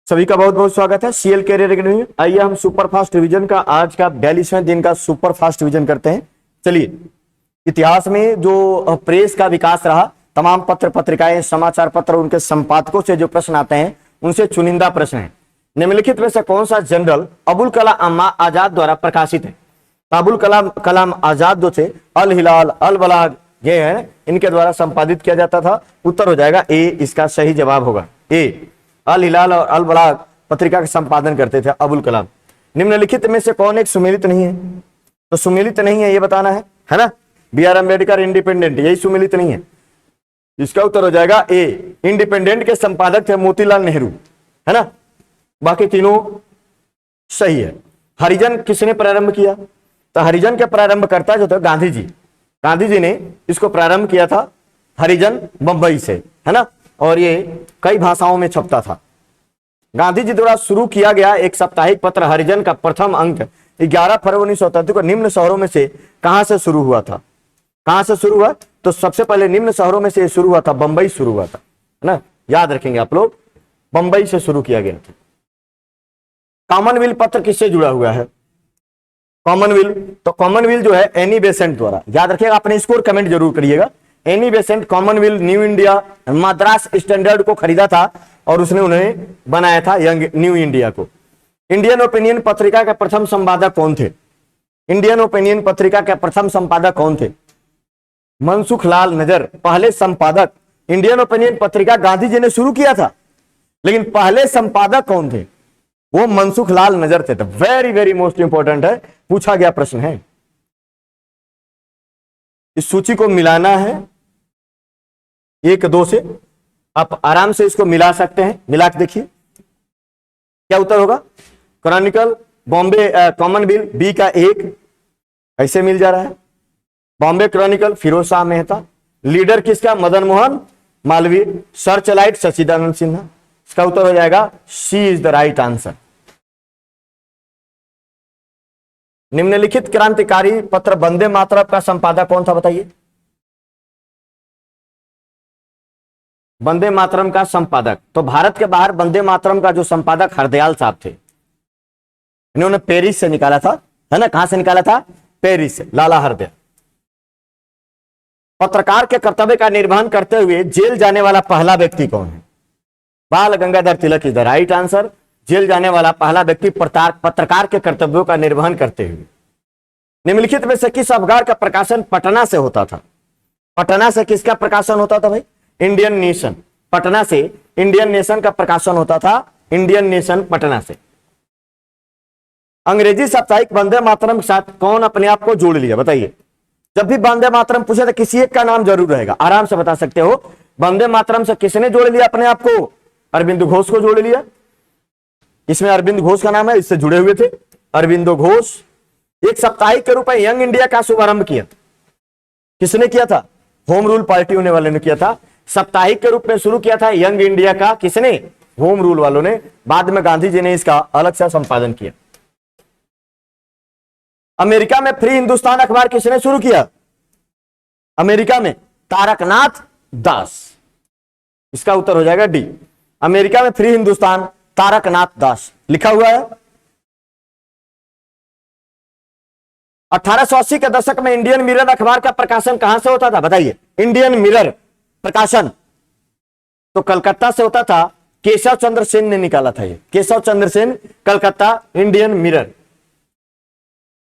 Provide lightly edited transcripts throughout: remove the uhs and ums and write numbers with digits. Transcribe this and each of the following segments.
सभी का बहुत बहुत स्वागत है सीएल कैरियर एकेडमी में। आइए हम सुपर फास्ट रिवीजन का आज का 42वें दिन का सुपर फास्ट रिवीजन करते हैं। चलिए, इतिहास में जो प्रेस का विकास रहा, तमाम पत्र पत्रिकाएं, समाचार पत्र, उनके संपादकों से जो प्रश्न आते हैं उनसे चुनिंदा प्रश्न है। निम्नलिखित में से कौन सा जर्नल अबुल कलाम आजाद द्वारा प्रकाशित है? अबुल कलाम आजाद जो थे, अल हिलाल, अल बलाग, ये है, इनके द्वारा संपादित किया जाता था। उत्तर हो जाएगा ए, इसका सही जवाब होगा ए। अल हिलाल और अल बलाग पत्रिका का संपादन करते थे अबुल कलाम। निम्नलिखित में से कौन एक सुमेलित नहीं है? तो सुमेलित नहीं है ये बताना है ना। बी आर अम्बेडकर इंडिपेंडेंट, यही सुमेलित नहीं है। इसका उत्तर हो जाएगा ए। इंडिपेंडेंट के संपादक थे मोतीलाल नेहरू, है ना। बाकी तीनों सही है। हरिजन किसने प्रारंभ किया? तो हरिजन के प्रारंभकर्ता जो थे गांधी जी। गांधी जी ने इसको प्रारंभ किया था, हरिजन, बंबई से, है ना। और ये कई भाषाओं में छपता था। गांधी जी द्वारा शुरू किया गया एक साप्ताहिक पत्र हरिजन का प्रथम अंक 11 फरवरी 1933 को निम्न शहरों में से कहां से शुरू हुआ था? कहां से शुरू हुआ? तो सबसे पहले निम्न शहरों में से शुरू हुआ था, बंबई शुरू हुआ था, है ना। याद रखेंगे आप लोग, बंबई से शुरू किया गया था। कॉमनवेल्थ पत्र किससे जुड़ा हुआ है? कॉमनवेल्थ, तो कॉमनवेल्थ जो है एनी बेसेंट द्वारा। याद रखिएगा, अपने स्कोर कमेंट जरूर करिएगा। Annie Besant Commonwealth new India Madras standard को खरीदा था और उसने उन्हें बनाया था यंग न्यू इंडिया को। इंडियन ओपिनियन पत्रिका के प्रथम संपादक कौन थे? इंडियन ओपिनियन पत्रिका के प्रथम संपादक कौन थे? मनसुख लाल नजर पहले संपादक। इंडियन ओपिनियन पत्रिका गांधी जी ने शुरू किया था, लेकिन पहले संपादक कौन थे? वो मनसुख लाल नजर थे। तो वेरी वेरी मोस्ट इंपॉर्टेंट है, पूछा गया प्रश्न है। इस सूची को मिलाना है 1-2 से। आप आराम से इसको मिला सकते हैं, मिला के देखिए क्या उत्तर होगा। क्रॉनिकल, बॉम्बे कॉमनवेल्थ, बी का 1 ऐसे मिल जा रहा है। बॉम्बे क्रॉनिकल फिरोज शाह मेहता। लीडर किसका? मदन मोहन मालवीय। सर्चलाइट सच्चिदानंद सिन्हा। इसका उत्तर हो जाएगा सी इज द राइट आंसर। निम्नलिखित क्रांतिकारी पत्र वंदे मातरम का संपादक कौन था? बताइए। वंदे मातरम का संपादक, तो भारत के बाहर वंदे मातरम का जो संपादक हरदयाल साहब थे, इन्होंने पेरिस से निकाला था, है ना। कहां से निकाला था? पेरिस से, लाला हरदयाल। पत्रकार के कर्तव्य का निर्वहन करते हुए जेल जाने वाला पहला व्यक्ति कौन है? Bal Gangadhar Tilak is the right answer. Jail जाने वाला पहला व्यक्ति पत्रकार के कर्तव्यों का निर्वहन करते हुए। निम्नलिखित में से किस अखबार का प्रकाशन पटना से होता था? पटना से किसका प्रकाशन होता था भाई? Indian nation. पटना से इंडियन नेशन का प्रकाशन होता था। इंडियन नेशन पटना से। अंग्रेजी साप्ताहिक वंदे मातरम के साथ कौन अपने आप को जोड़ लिया? बताइए। जब भी वंदे मातरम पूछे तो किसी एक का नाम जरूर रहेगा, आराम से बता सकते हो। वंदे मातरम से किसने जोड़ लिया अपने आप को? अरविंद घोष को जोड़ लिया। इसमें अरविंद घोष का नाम है, इससे जुड़े हुए थे अरविंदो घोष। एक साप्ताहिक के रूप में यंग इंडिया का शुभारंभ किया, किसने किया था? होम रूल पार्टी होने वाले ने किया था। साप्ताहिक के रूप में शुरू किया था यंग इंडिया का, किसने? होम रूल वालों ने। बाद में गांधी जी ने इसका अलग से संपादन किया। अमेरिका में फ्री हिंदुस्तान अखबार किसने शुरू किया? अमेरिका में तारकनाथ दास। इसका उत्तर हो जाएगा डी। अमेरिका में फ्री हिंदुस्तान तारकनाथ दास लिखा हुआ है। 1880 के दशक में इंडियन मिरर अखबार का प्रकाशन कहां से होता था? बताइए। इंडियन मिरर प्रकाशन तो कलकत्ता से होता था। केशव चंद्र सेन ने निकाला था ये, केशव चंद्र सेन, कलकत्ता, इंडियन मिरर।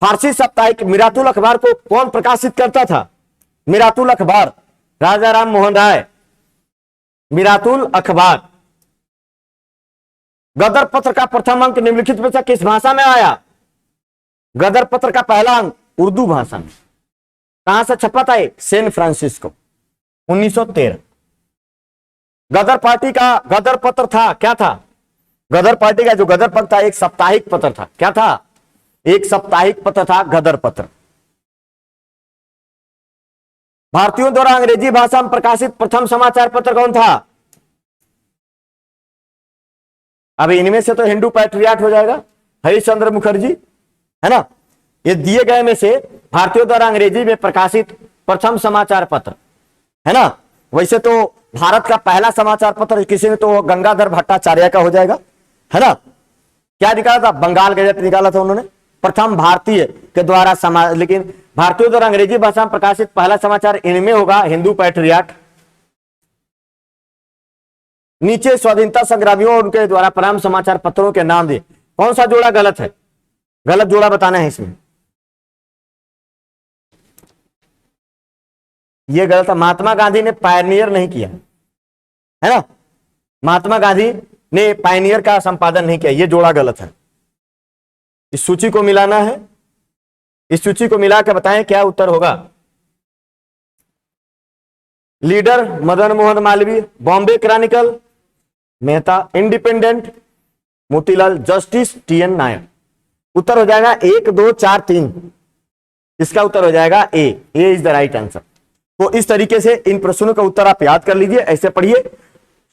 फारसी साप्ताहिक मिरातुल अखबार को कौन प्रकाशित करता था? मिरातुल अखबार, राजा राम मोहन राय। मिरातुल अखबार। गदर पत्र का प्रथम अंक निम्नलिखित में से किस भाषा में आया? गदर पत्र का पहला अंक उर्दू भाषा में। कहां से छपा था? San Francisco, 1913। गदर पार्टी का गदर पत्र था, क्या था? गदर पार्टी का जो गदर पत्र था एक साप्ताहिक पत्र था। क्या था? एक साप्ताहिक पत्र था गदर पत्र। भारतीयों द्वारा अंग्रेजी भाषा में प्रकाशित प्रथम समाचार पत्र कौन था? अब इनमें से तो हिंदू पैट्रियाट हो जाएगा, हरिश्चंद्र मुखर्जी, है ना। ये दिए गए में से भारतीयों द्वारा अंग्रेजी में प्रकाशित प्रथम समाचार पत्र, है ना। वैसे तो भारत का पहला समाचार पत्र किसी ने तो गंगाधर भट्टाचार्य का हो जाएगा, है ना। क्या निकाला था, बंगाल गजट निकाला था उन्होंने, प्रथम भारतीय के द्वारा समाज, लेकिन भारतीयों द्वारा अंग्रेजी भाषा में प्रकाशित पहला समाचार इनमें होगा हिंदू पैट्रियट। नीचे स्वाधीनता संग्रामियों और उनके द्वारा प्रथम समाचार पत्रों के नाम दिए। कौन सा जोड़ा गलत है, गलत जोड़ा बताना है इसमें। यह गलत है, महात्मा गांधी ने पायनियर नहीं किया, है ना, महात्मा गांधी ने पायनियर का संपादन नहीं किया, यह जोड़ा गलत है। इस सूची को मिलाना है, इस सूची को मिला के बताएं क्या उत्तर होगा। Leader Madan Mohan Malaviya, Bombay Chronicle Mehta, Independent Motilal, justice TN Nair. उत्तर हो जाएगा 1 2 4 3, इसका उत्तर हो जाएगा ए इज द राइट आंसर। तो इस तरीके से इन प्रश्नों का उत्तर आप याद कर लीजिए, ऐसे पढ़िए।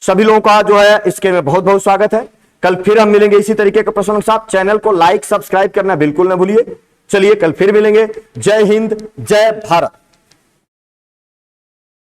सभी लोगों का जो है इसके में बहुत बहुत स्वागत है। कल फिर हम मिलेंगे इसी तरीके के प्रश्नों के साथ। चैनल को लाइक सब्सक्राइब करना बिल्कुल ना भूलिए। चलिए कल फिर मिलेंगे। जय हिंद, जय भारत।